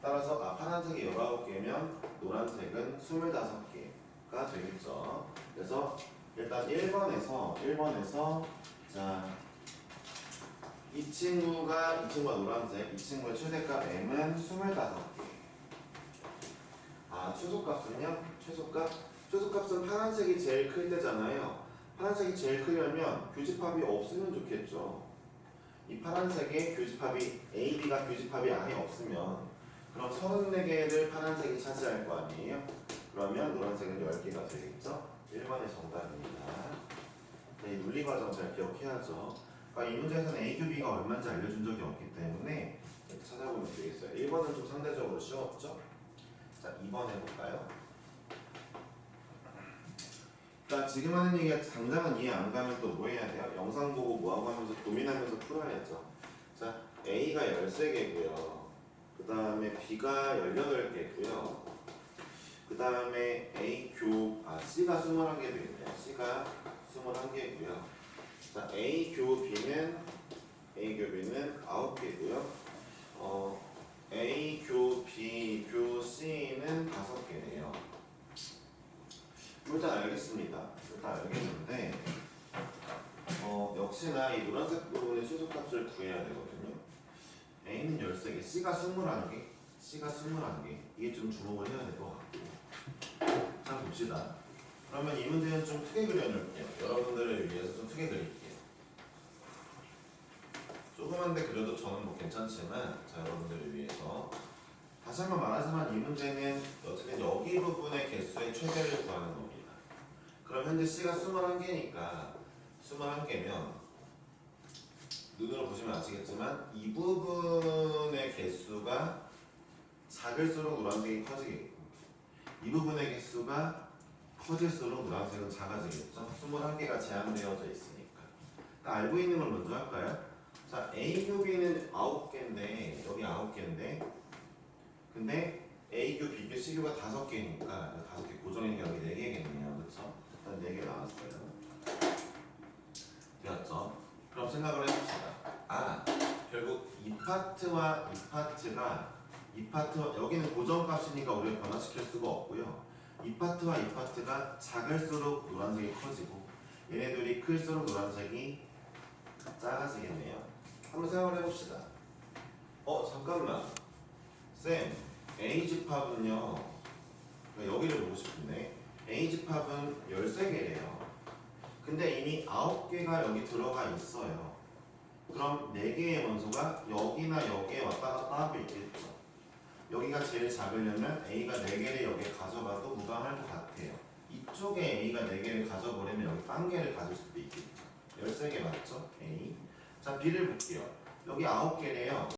따라서 파란색이 19개면 노란색은 25개가 되겠죠. 그래서 일단 1번에서 자, 이 친구가 노란색, 이 친구의 최대값 M은 25개. 최소값은 파란색이 제일 클 때잖아요. 파란색이 제일 크려면 교집합이 없으면 좋겠죠. 이 파란색의 교집합이 AB가 교집합이 아예 없으면 그럼 34개를 파란색이 차지할 거 아니에요? 그러면 노란색은 10개가 되겠죠? 1번의 정답입니다. 이 논리과정 잘 기억해야죠. 그러니까 이 문제에서는 A, Q, B가 얼마인지 알려준 적이 없기 때문에 이렇게 찾아보면 되겠어요. 1번은 좀 상대적으로 쉬웠죠? 자, 2번 해볼까요? 자, 지금 하는 얘기가 당장은 이해 안 가면 또 뭐 해야 돼요? 영상 보고 뭐하고 하면서 고민하면서 풀어야죠. 자, A가 13개고요. 그 다음에 B가 18개고요. 그 다음에 C가 21개 되겠네요. C가 21개고요. 자, A 교 B는 9개고요. A 교 B 교 C는 5개네요. 일단 알겠는데 역시나 이 노란색 부분의 최소값을 구해야 되거든요. A는 13개, C가 21개, 이게 좀 주목을 해야 될 것 같고. 자, 봅시다. 그러면 이 문제는 좀 크게 그려놓을게요. 여러분들을 위해서 좀 크게 그릴게요. 조금 조그만데 그려도 저는 뭐 괜찮지만 자 여러분들을 위해서 다시 한번 말하지만 이 문제는 어쨌든 여기 부분의 개수의 최대를 구하는 겁니다. 그럼 현재 C가 21개니까 21개면 눈으로 보시면 아시겠지만 이 부분의 개수가 작을수록 노란색이 커지겠고 이 부분의 개수가 커질수록 노란색은 작아지겠죠. 21개가 제한되어져 있으니까. 알고 있는 걸 먼저 할까요? 자, A 교비는 9개인데 여기 9개인데 근데 A 교, B 교, C 교가 5개니까 5개 고정이니까 여기 4개겠네요. 그렇죠? 일단 4개 나왔어요. 되었죠? 그럼 생각을 해봅시다. 결국 이 파트와 이 파트가 이 파트 여기는 고정값이니까 우리가 변화시킬 수가 없고요. 이 파트와 이 파트가 작을수록 노란색이 커지고 얘네들이 클수록 노란색이 작아지겠네요. 한번 생각을 해봅시다. 잠깐만 쌤 A 집합은요 여기를 보고 싶은데 A 집합은 13개래요. 근데 이미 9개가 여기 들어가 있어요. 그럼 4개의 원소가 여기나 여기에 왔다 갔다 하고 있겠죠. 여기가 제일 작으려면 A가 4개를 여기에 가져가도 무방할 것 같아요. 이쪽에 A가 4개를 가져버리면 여기 1개를 가질 수도 있겠죠. 13개 맞죠? A. 자, B를 볼게요. 여기 9개래요.